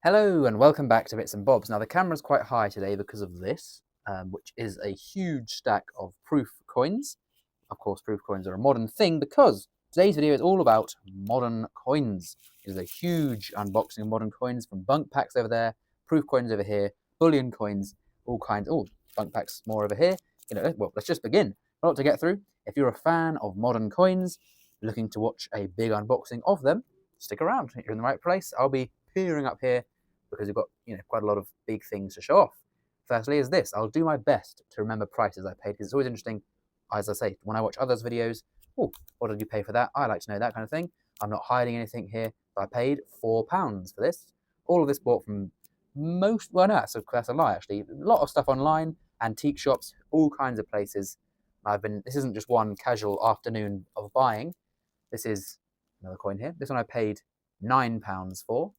Hello and welcome back to Bits and Bobs. Now the camera's quite high today because of this, which is a huge stack of proof coins. Of course, proof coins are a modern thing because today's video is all about modern coins. It is a huge unboxing of modern coins from BUNC packs over there, proof coins over here, bullion coins, all kinds. Oh, BUNC packs more over here. Well, let's just begin. A lot to get through. If you're a fan of modern coins, looking to watch a big unboxing of them, stick around. You're in the right place. I'll be peering up here because we've got quite a lot of big things to show off. Firstly is this. I'll do my best to remember prices I paid because it's always interesting, as I say, when I watch others' videos, oh, what did you pay for that? I like to know that kind of thing. I'm not hiding anything here. I paid £4 for this. All of this bought from that's a lie actually. A lot of stuff online, antique shops, all kinds of places. This isn't just one casual afternoon of buying. This is another coin here. This one I paid £9 for.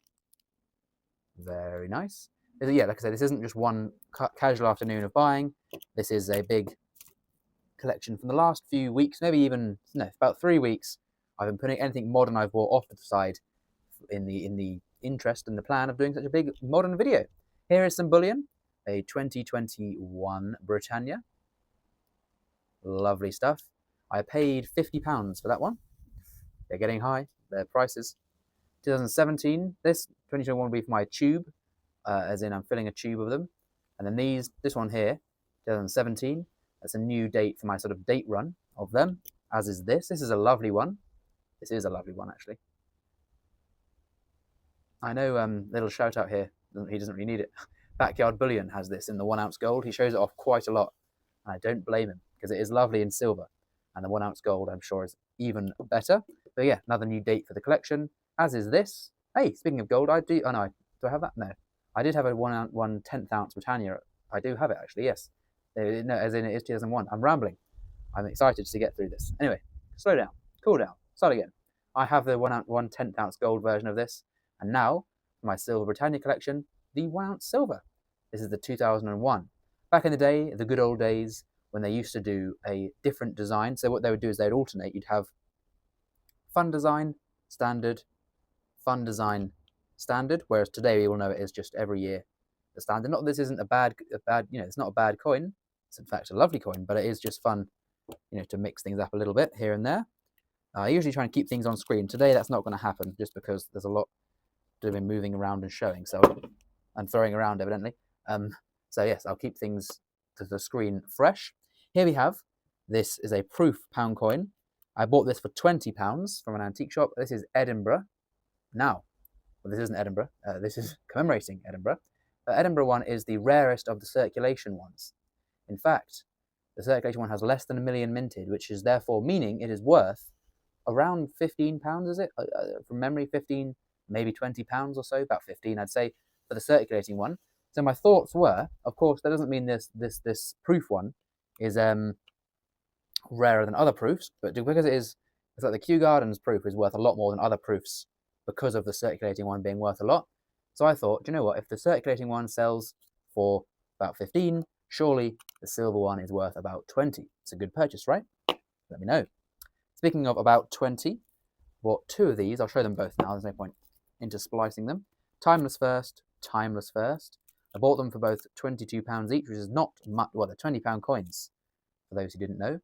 Very nice. Yeah, like I said, this isn't just one casual afternoon of buying. This is a big collection from the last few weeks, maybe even, no, about 3 weeks. I've been putting anything modern I've bought off to the side in the interest and the plan of doing such a big modern video. Here is some bullion, a 2021 Britannia. Lovely stuff. I paid £50 for that one. They're getting high, their prices. 2017, this 2021 will be for my tube, as in I'm filling a tube of them. And then this one here, 2017, that's a new date for my sort of date run of them, as is this. This is a lovely one. This is a lovely one, actually. I know, little shout out here, he doesn't really need it. Backyard Bullion has this in the 1 ounce gold. He shows it off quite a lot. And I don't blame him, because it is lovely in silver. And the 1 ounce gold, I'm sure, is even better. But yeah, another new date for the collection. As is this. Hey, speaking of gold, do I have that? No. I did have a 1 10th ounce Britannia. I do have it, actually, yes. No, as in it is 2001. I'm rambling. I'm excited to get through this. Anyway, slow down. Cool down. Start again. I have the 1 10th ounce gold version of this. And now, for my silver Britannia collection, the 1 ounce silver. This is the 2001. Back in the day, the good old days, when they used to do a different design. So what they would do is they'd alternate. You'd have fun design, standard, fun design, standard, whereas today we all know it is just every year the standard. Not this isn't a bad, it's not a bad coin. It's in fact a lovely coin, but it is just fun, to mix things up a little bit here and there. I usually try and keep things on screen. Today that's not going to happen just because there's a lot to be moving around and showing, and throwing around evidently. So yes, I'll keep things to the screen fresh. Here we have, this is a proof pound coin. I bought this for £20 from an antique shop. This is Edinburgh. Now, well, this isn't Edinburgh. This is commemorating Edinburgh. Edinburgh one is the rarest of the circulation ones. In fact, the circulation one has less than 1 million minted, which is therefore meaning it is worth around £15, is it? From memory, 15, maybe £20 or so, about 15, I'd say, for the circulating one. So my thoughts were, of course, that doesn't mean this proof one is rarer than other proofs, but because it's like the Kew Gardens proof is worth a lot more than other proofs because of the circulating one being worth a lot. So I thought, do you know what? If the circulating one sells for about 15, surely the silver one is worth about 20. It's a good purchase, right? Let me know. Speaking of about 20, bought 2 of these. I'll show them both now. There's no point intersplicing them. Timeless first, timeless first. I bought them for both £22 each, which is not much. Well, they're £20 coins, for those who didn't know.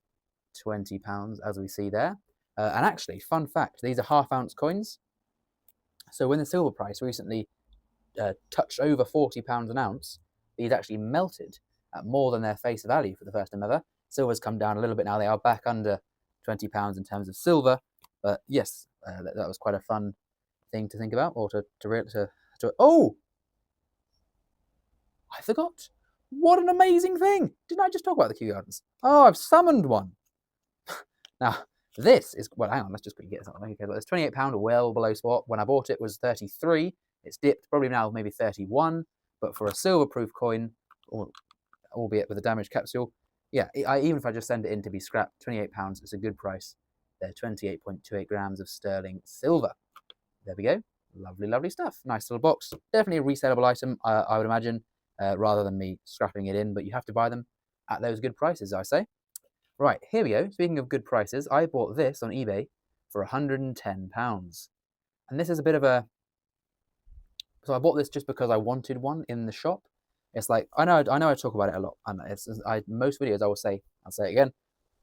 £20, as we see there. And actually, fun fact, these are half-ounce coins. So when the silver price recently touched over £40 an ounce, these actually melted at more than their face value for the first time ever. Silver's come down a little bit now. They are back under £20 in terms of silver. But yes, that was quite a fun thing to think about, or oh! I forgot. What an amazing thing! Didn't I just talk about the Kew Gardens? Oh, I've summoned one. Now, this is, well, hang on, let's just quickly get this on. Okay, but it's £28, well below spot. When I bought it was 33. It's dipped, probably now maybe 31. But for a silver-proof coin, albeit with a damaged capsule, yeah, even if I just send it in to be scrapped, £28, it's a good price. They're 28.28 grams of sterling silver. There we go. Lovely, lovely stuff. Nice little box. Definitely a resellable item, I would imagine, rather than me scrapping it in. But you have to buy them at those good prices, I say. Right, here we go. Speaking of good prices, I bought this on eBay for £110. And this is a bit of a So I bought this just because I wanted one in the shop. It's like I know I talk about it a lot, and most videos I'll say it again.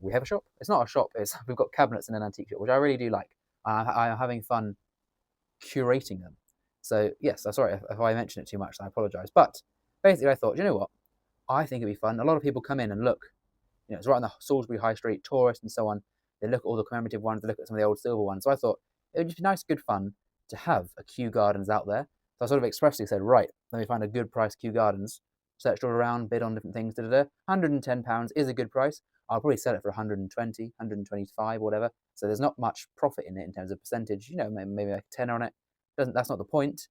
We have a shop. It's not a shop. It's we've got cabinets in an antique shop, which I really do like. I'm having fun curating them. So yes, I'm sorry if I mention it too much. I apologise. But basically, I thought, you know what? I think it'd be fun. A lot of people come in and look. It's right on the Salisbury High Street, tourists and so on. They look at all the commemorative ones. They look at some of the old silver ones. So I thought it would just be nice, good fun to have a Kew Gardens out there. So I sort of expressly said, right, let me find a good price Kew Gardens. Searched all around, bid on different things. £110 is a good price. I'll probably sell it for 120, 125, whatever. So there's not much profit in it in terms of percentage. Maybe like 10 on it. That's not the point.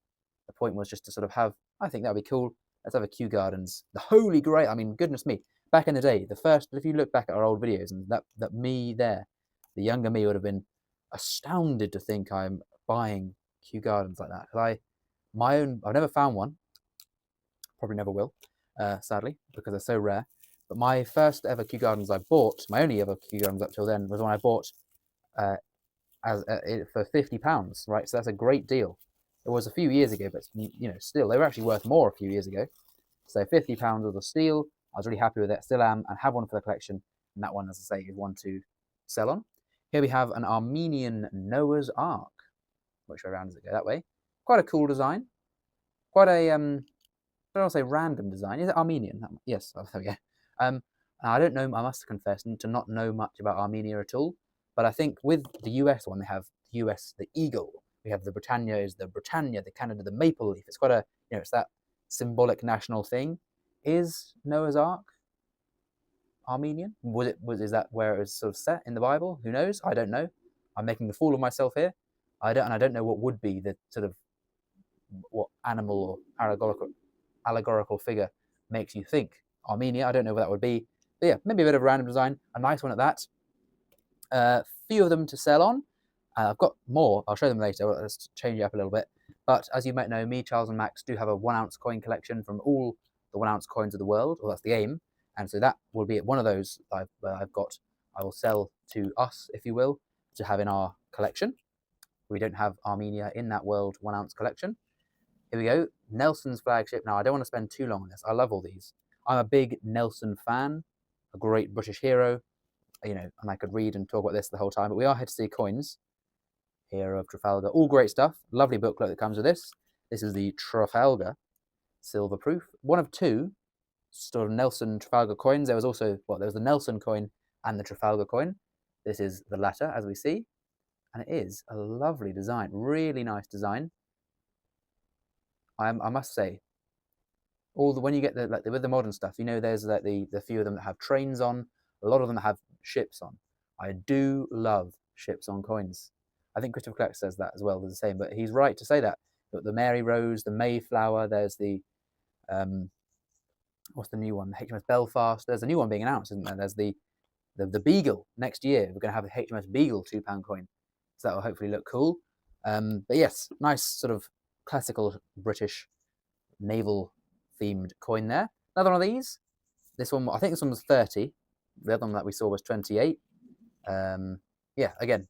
The point was just to sort of have. I think that would be cool. Let's have a Kew Gardens. The Holy Grail. I mean, goodness me. Back in the day, if you look back at our old videos, and that me there, the younger me would have been astounded to think I'm buying Kew Gardens like that. I've never found one. Probably never will, sadly, because they're so rare. But my first ever Kew Gardens I bought, my only ever Kew Gardens up till then, was when I bought for £50, right? So that's a great deal. It was a few years ago, but still, they were actually worth more a few years ago. So £50 of the steel. I was really happy with it, still am, and have one for the collection. And that one, as I say, is one to sell on. Here we have an Armenian Noah's Ark. Which way around does it go? That way. Quite a cool design. Quite a, I don't want to say random design. Is it Armenian? Yes, there we go. I don't know, I must confess to not know much about Armenia at all. But I think with the US one, they have the US, the eagle. We have the Britannia, the Canada, the maple leaf. It's quite a, it's that symbolic national thing. Is Noah's Ark Armenian? Is that where it was sort of set in the Bible? Who knows? I don't know. I'm making a fool of myself here. I don't know what would be the sort of what animal or allegorical figure makes you think Armenia. I don't know what that would be. But yeah, maybe a bit of a random design, a nice one at that. Few of them to sell on. I've got more. I'll show them later. Let's change it up a little bit. But as you might know, me, Charles, and Max do have a 1 ounce coin collection from all the 1 ounce coins of the world. Well, that's the aim. And so that will be one of those I've got. I will sell to us, if you will, to have in our collection. We don't have Armenia in that world 1 ounce collection. Here we go. Nelson's flagship. Now, I don't want to spend too long on this. I love all these. I'm a big Nelson fan, a great British hero. And I could read and talk about this the whole time, but we are here to see coins. Hero of Trafalgar, all great stuff. Lovely booklet that comes with this. This is the Trafalgar silver proof. One of two sort of Nelson Trafalgar coins. There was also, there was the Nelson coin and the Trafalgar coin. This is the latter, as we see. And it is a lovely design, really nice design. I must say, when you get with the modern stuff, there's the few of them that have trains on, a lot of them that have ships on. I do love ships on coins. I think Christopher Clark says that as well, the same, but he's right to say that. The Mary Rose, the Mayflower, there's the, what's the new one? The HMS Belfast. There's a new one being announced, isn't there? There's the Beagle. Next year, we're going to have the HMS Beagle £2 coin. So that will hopefully look cool. But yes, nice sort of classical British naval themed coin there. Another one of these. This one, I think this one was 30. The other one that we saw was 28. Yeah, again,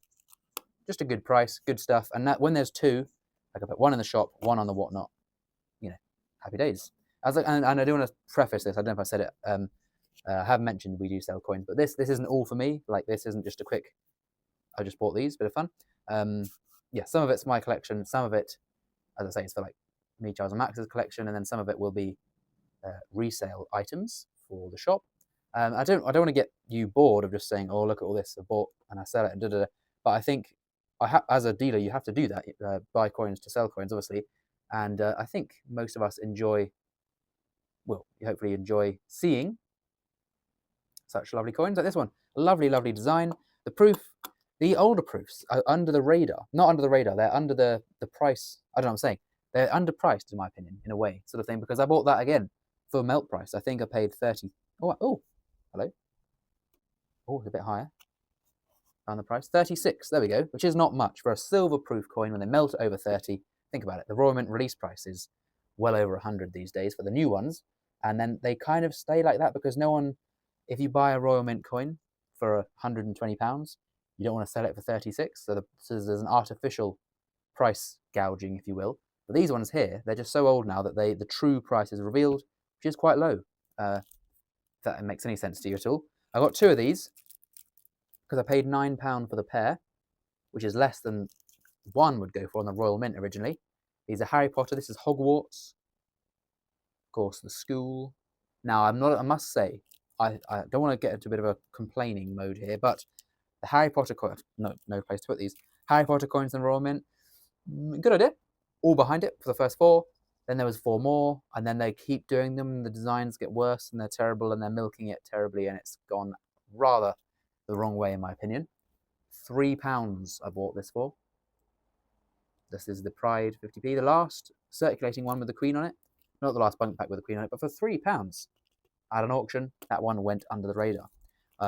just a good price, good stuff. And that when there's two, I can put one in the shop, one on the whatnot. Happy days. And I do want to preface this. I don't know if I said it. I have mentioned we do sell coins, but this isn't all for me. Like, this isn't just a quick, I just bought these, bit of fun. Yeah, some of it's my collection. Some of it, as I say, is for like me, Charles, and Max's collection, and then some of it will be resale items for the shop. I don't want to get you bored of just saying, "Oh, look at all this I bought and I sell it," and da. But I think as a dealer, you have to do that. Buy coins to sell coins, obviously, and I think most of us hopefully enjoy seeing such lovely coins like this one. Lovely, lovely design. The proof, the older proofs are under the radar. Not under the radar. They're under the price. I don't know what I'm saying. They're underpriced, in my opinion, in a way, sort of thing, because I bought that again for melt price. I think I paid 30. Oh, hello. Oh, it's a bit higher on the price. 36, there we go, which is not much for a silver proof coin when they melt it over 30. Think about it. The Royal Mint release price is well over 100 these days for the new ones. And then they kind of stay like that because no one, if you buy a Royal Mint coin for £120, you don't want to sell it for 36. So there's an artificial price gouging, if you will. But these ones here, they're just so old now that the true price is revealed, which is quite low. If that makes any sense to you at all. I got 2 of these because I paid £9 for the pair, which is less than one would go for on the Royal Mint originally. These are Harry Potter. This is Hogwarts. Of course, the school. Now, I must say, I don't want to get into a bit of a complaining mode here, but the Harry Potter coins, no place to put these. Harry Potter coins in the Royal Mint, good idea. All behind it for the first 4. Then there was 4 more, and then they keep doing them. The designs get worse, and they're terrible, and they're milking it terribly, and it's gone rather the wrong way, in my opinion. £3 I bought this for. This is the Pride 50p, the last circulating one with the Queen on it. Not the last bunk pack with the Queen on it, but for £3 at an auction, that one went under the radar.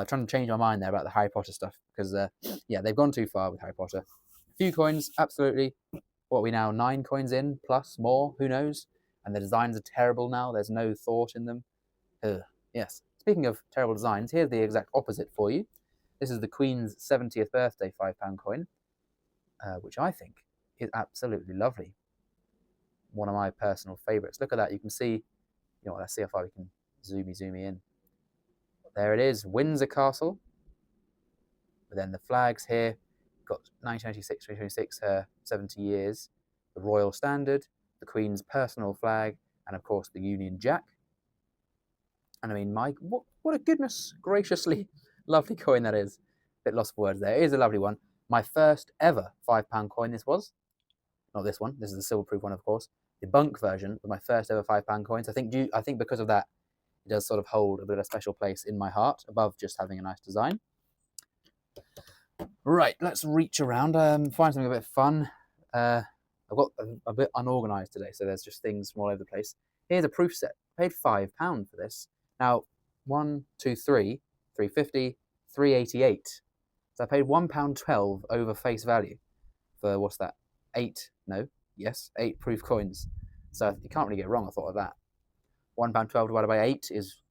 Trying to change my mind there about the Harry Potter stuff, because yeah, they've gone too far with Harry Potter. A few coins, absolutely. What are we now, 9 coins in, plus more, who knows? And the designs are terrible now, there's no thought in them. Yes, speaking of terrible designs, here's the exact opposite for you. This is the Queen's 70th birthday £5 coin, which I think is absolutely lovely. One of my personal favourites. Look at that, you can see, let's see how far we can zoom in. There it is, Windsor Castle. But then the flags here, got 1996, 2026, 70 years, the Royal Standard, the Queen's personal flag, and of course the Union Jack. And I mean, Mike, what a goodness graciously lovely coin that is. Bit lost for words there. It is a lovely one. My first ever £5 coin this was. Not this one, this is the silver-proof one, of course. The BUNC version of my first ever £5 coins. I think because of that, it does sort of hold a bit of a special place in my heart, above just having a nice design. Right, let's reach around, find something a bit fun. I've got a bit unorganised today, so there's just things from all over the place. Here's a proof set. I paid £5 for this. Now, 1, 2, 3, £3.50, £3.88. So I paid £1.12 over face value for, what's that, 8 proof coins. So you can't really get wrong, I thought of that. £1.12 divided by 8 is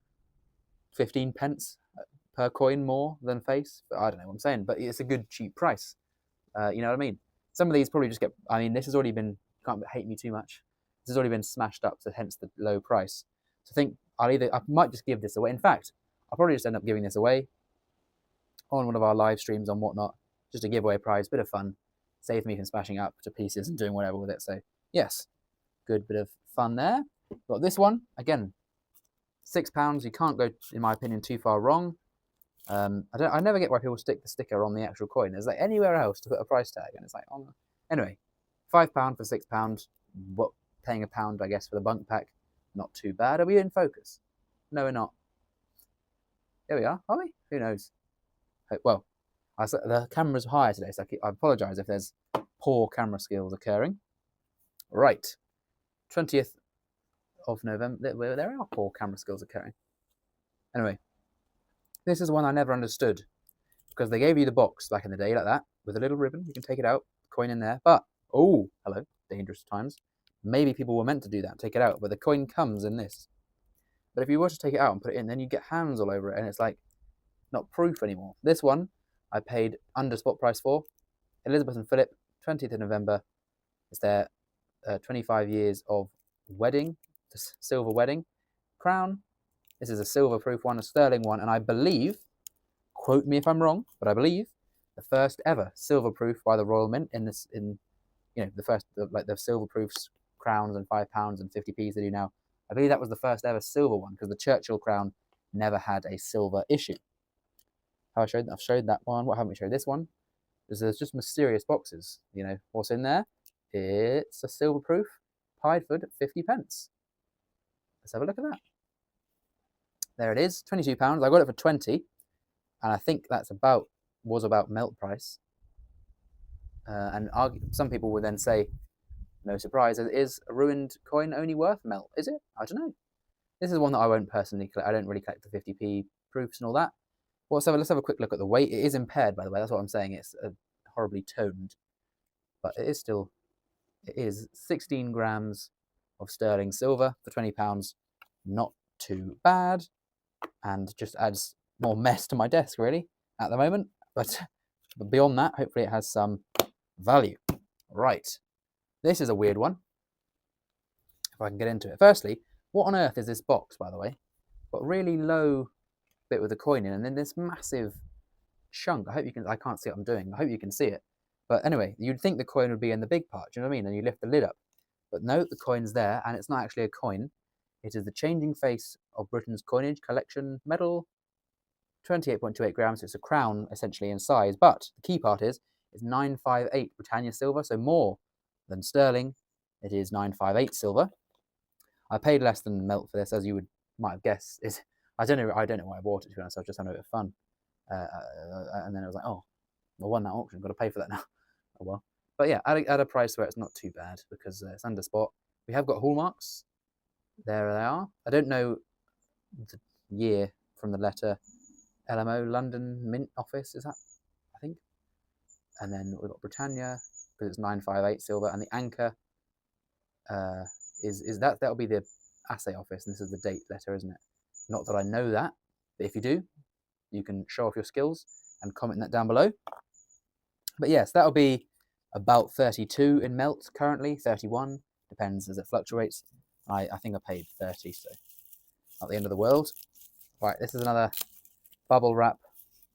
15 pence per coin more than face. But I don't know what I'm saying, but it's a good cheap price. You know what I mean? Some of these probably just get, I mean, this has already been, can't hate me too much. This has already been smashed up, so hence the low price. So I think I might just give this away. In fact, I'll probably just end up giving this away on one of our live streams on whatnot, just a giveaway prize, bit of fun, save me from smashing up to pieces and doing whatever with it. So yes, good bit of fun there. Got this one again, £6. You can't go, in my opinion, too far wrong. I never get why people stick the sticker on the actual coin. There's like anywhere else to put a price tag, and it's like, oh. Anyway, £5 for £6. What, paying £1, I guess, for the bunk pack? Not too bad. Are we in focus? No, we're not. There we are. Are we? Who knows? Well, the camera's higher today, so I apologise if there's poor camera skills occurring. Right, 20th of November. There are poor camera skills occurring. Anyway, this is one I never understood, because they gave you the box back in the day like that with a little ribbon. You can take it out, coin in there. But oh, hello, dangerous times. Maybe people were meant to do that, take it out, but the coin comes in this. But if you were to take it out and put it in, then you get hands all over it, and it's like not proof anymore. This one I paid under spot price for. Elizabeth and Philip, 20th of November. It's their 25 years of wedding, the silver wedding crown. This is a silver proof one, a sterling one, and I believe, quote me if I'm wrong, but I believe the first ever silver proof by the Royal Mint the first, like the silver proofs, crowns and £5 and 50p's they do now. I believe that was the first ever silver one, because the Churchill crown never had a silver issue. I've showed that one. What haven't we showed? This one. There's just mysterious boxes. What's in there? It's a silver proof Pideford at 50 pence. Let's have a look at that. There it is, £22. I got it for 20, and I think that's was about melt price. And some people would then say, no surprise, is a ruined coin only worth melt? Is it? I don't know. This is one that I won't personally collect. I don't really collect the 50p proofs and all that. Well, so let's have a quick look at the weight. It is impaired, by the way. That's what I'm saying. It's horribly toned, but it is 16 grams of sterling silver for £20. Not too bad, and just adds more mess to my desk really at the moment. But beyond that, hopefully it has some value. Right, this is a weird one. if I can get into it. Firstly, what on earth is this box, by the way? Got a really low bit with the coin in, and then this massive chunk. I can't see what I'm doing. I hope you can see it. But anyway, you'd think the coin would be in the big part, do you know what I mean? And you lift the lid up. But no, the coin's there, and it's not actually a coin. It is the changing face of Britain's coinage collection medal, 28.28 grams. So it's a crown, essentially, in size. But the key part is it's 958 Britannia silver, so more than sterling. It is 958 silver. I paid less than melt for this, as you might have guessed. I don't know why I bought it, to be honest. I was just having a bit of fun. And then I was like, oh, I won that auction. Got to pay for that now. Oh well. But yeah, at a price where it's not too bad because it's under spot. We have got hallmarks. There they are. I don't know the year from the letter. LMO, London Mint Office, is that? I think. And then we've got Britannia, because it's 958 silver, and the anchor is that'll be the assay office, and this is the date letter, isn't it? Not that I know that, but if you do, you can show off your skills and comment that down below. But yes, that'll be about 32 in melt currently, 31, depends as it fluctuates. I think I paid 30, so not the end of the world. Right, this is another bubble wrap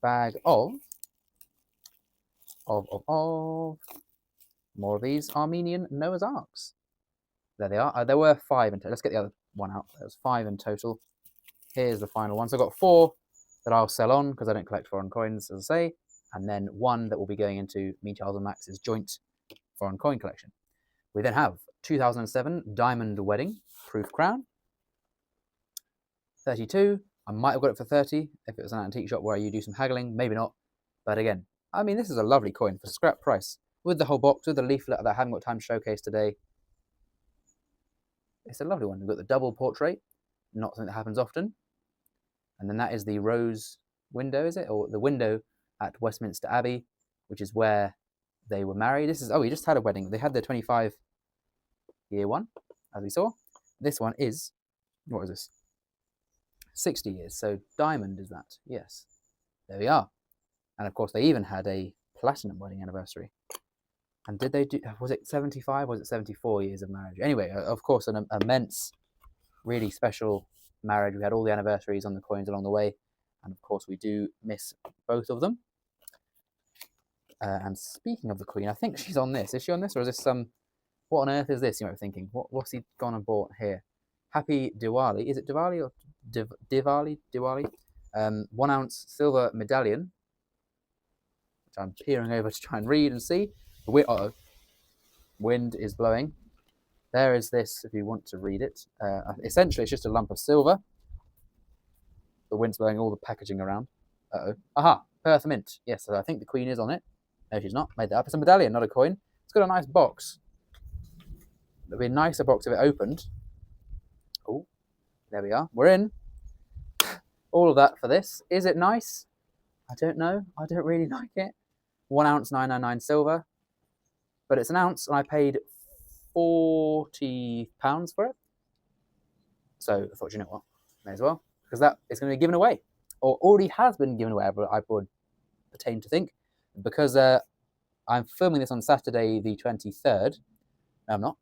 bag of more of these Armenian Noah's Arks. There they are. There were 5 in total. Let's get the other one out. There was 5 in total. Here's the final one. So I've got 4 that I'll sell on because I don't collect foreign coins, as I say, and then 1 that will be going into me, Charles, and Max's joint foreign coin collection. We then have 2007 Diamond Wedding Proof Crown. 32. I might have got it for 30 if it was an antique shop where you do some haggling. Maybe not. But again, I mean, this is a lovely coin for scrap price. With the whole box, with the leaflet that I haven't got time to showcase today. It's a lovely one. We've got the double portrait. Not something that happens often. And then that is the rose window, is it? Or the window at Westminster Abbey, which is where they were married. This is, oh, he just had a wedding. They had their 25-year one, as we saw. This one is, what is this? 60 years. So diamond is that. Yes. There we are. And of course, they even had a platinum wedding anniversary. And did they do, was it 75? Was it 74 years of marriage? Anyway, of course, an immense, really special marriage. We had all the anniversaries on the coins along the way. And of course, we do miss both of them. And speaking of the Queen, I think she's on this. Is she on this? Or is this some, what on earth is this? You might be thinking, what's he gone and bought here? Happy Diwali. Is it Diwali or Diwali? 1 ounce silver medallion, which I'm peering over to try and read and see. The wind is blowing. There is this, if you want to read it. Essentially, it's just a lump of silver. The wind's blowing all the packaging around. Aha, Perth Mint. Yes, so I think the Queen is on it. No, she's not. Made that up. It's a medallion, not a coin. It's got a nice box. It'd be a nicer box if it opened. Oh, there we are. We're in. All of that for this. Is it nice? I don't know. I don't really like it. 1 ounce 999 silver. But it's an ounce, and I paid £40 for it. So I thought, you know what? May as well. Because that is going to be given away. Or already has been given away, I would pertain to think. Because I'm filming this on Saturday the 23rd. No, I'm not.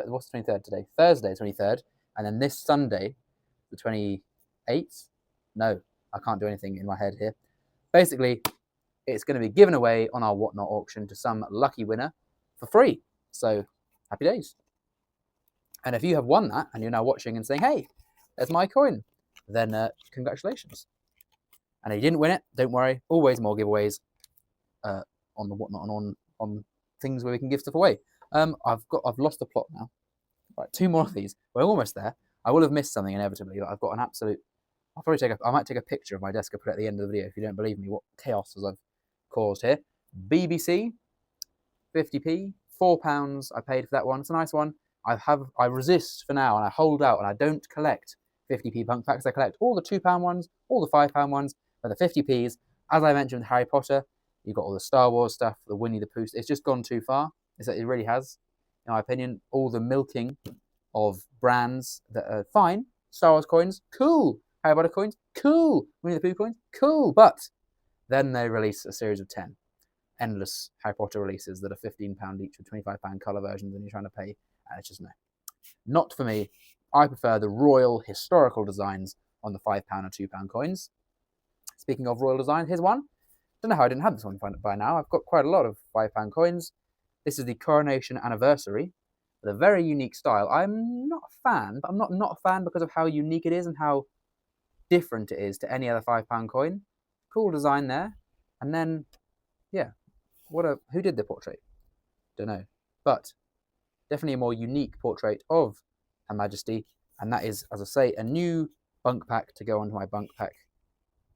What's the 23rd today? Thursday, 23rd. And then this Sunday, the 28th. No, I can't do anything in my head here. Basically, it's going to be given away on our Whatnot auction to some lucky winner for free. So, happy days. And if you have won that and you're now watching and saying, hey, there's my coin, then congratulations. And if you didn't win it, don't worry. Always more giveaways on the Whatnot and on things where we can give stuff away. I've lost the plot now. Right, 2 more of these. We're almost there. I will have missed something inevitably, but I've got an absolute. I might take a picture of my desk and put it at the end of the video if you don't believe me. What chaos as I've caused here. BBC, 50p, £4. I paid for that one. It's a nice one. I resist for now and I hold out and I don't collect 50p BUNC packs. I collect all the £2 ones, all the £5 ones, but the 50p's. As I mentioned with Harry Potter, you've got all the Star Wars stuff, the Winnie the Pooh. It's just gone too far. It really has, in my opinion. All the milking of brands that are fine. Star Wars coins, cool. Harry Potter coins, cool. Winnie the Pooh coins, cool. But then they release a series of 10 endless Harry Potter releases that are £15 each with £25 colour versions, and you're trying to pay, and it's just no. Not for me. I prefer the royal historical designs on the £5 and £2 coins. Speaking of royal design, here's one. Don't know how I didn't have this one by now. I've got quite a lot of £5 coins. This is the coronation anniversary with a very unique style. I'm not a fan, but I'm not a fan because of how unique it is and how different it is to any other £5 coin. Cool design there. And then, yeah, who did the portrait? Don't know. But definitely a more unique portrait of Her Majesty. And that is, as I say, a new BUNC pack to go onto my BUNC pack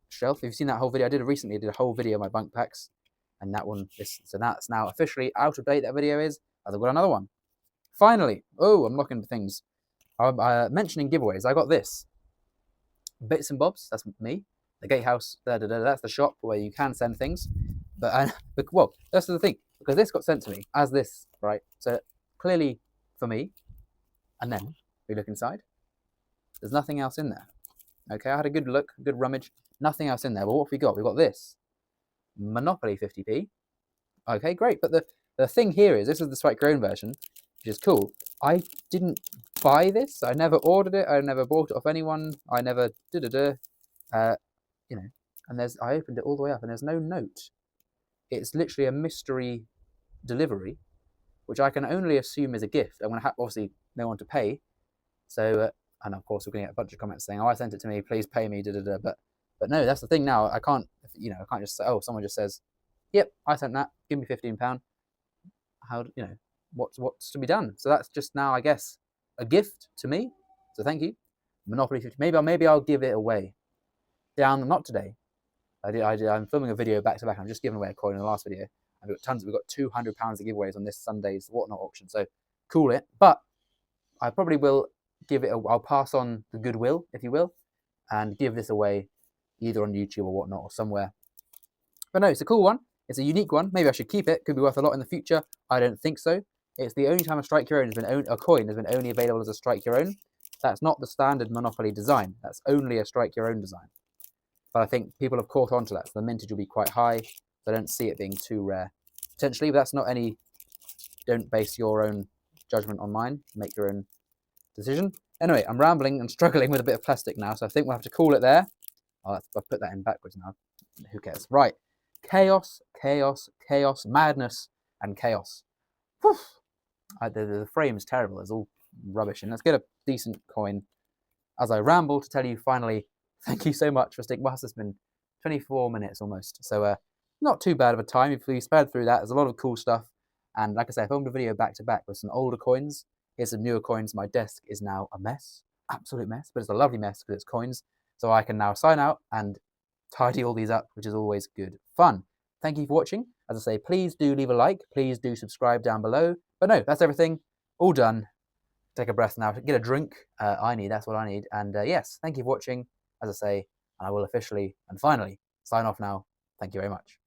shelf. If you've seen that whole video, I did a whole video of my BUNC packs. And that one, so that's now officially out of date, that video is, as I've got another one. Finally, I'm looking for things. Mentioning giveaways, I got this. Bits and Bobs, that's me. The Gatehouse, that's the shop where you can send things. But well, that's the thing, because this got sent to me as this, right? So clearly for me. And then we look inside. There's nothing else in there. Okay, I had a good look, good rummage. Nothing else in there. But what have we got? We've got this. Monopoly 50p. Okay, great. But the thing here is, this is the strike your own version, which is cool. I didn't buy this. I never ordered it. I never bought it off anyone. I never you know. And I opened it all the way up, and there's no note. It's literally a mystery delivery, which I can only assume is a gift. I'm going to have obviously no one to pay. So, and of course we're going to get a bunch of comments saying, "Oh, I sent it to me. Please pay me." But no, that's the thing now. I can't just say, someone just says, "Yep, I sent that. Give me £15." How, what's to be done? So that's just now, I guess, a gift to me. So thank you, Monopoly 50. Maybe I'll give it away. Not today. I'm filming a video back to back. I'm just giving away a coin in the last video. We've got £200 of giveaways on this Sunday's Whatnot auction. So cool it. But I probably will give it. I'll pass on the goodwill, if you will, and give this away either on YouTube or Whatnot or somewhere. But no, it's a cool one. It's a unique one. Maybe I should keep it. Could be worth a lot in the future. I don't think so. It's the only time a strike your own a coin has been only available as a strike your own. That's not the standard Monopoly design. That's only a strike your own design. But I think people have caught on to that. So the mintage will be quite high. So I don't see it being too rare. Potentially, but that's not any. Don't base your own judgment on mine. Make your own decision. Anyway, I'm rambling and struggling with a bit of plastic now. So I think we'll have to call it there. I've put that in backwards now. Who cares? Right. Chaos, chaos, chaos, madness, and chaos. The frame's terrible. It's all rubbish. And let's get a decent coin as I ramble to tell you finally, thank you so much for sticking. Well, it's been 24 minutes almost. So not too bad of a time if we sped through that. There's a lot of cool stuff. And like I say, I filmed a video back to back with some older coins. Here's some newer coins. My desk is now a mess. Absolute mess. But it's a lovely mess because it's coins. So I can now sign out and tidy all these up, which is always good fun. Thank you for watching. As I say, please do leave a like. Please do subscribe down below. But no, that's everything. All done. Take a breath now. Get a drink. That's what I need. And yes, thank you for watching. As I say, I will officially and finally sign off now. Thank you very much.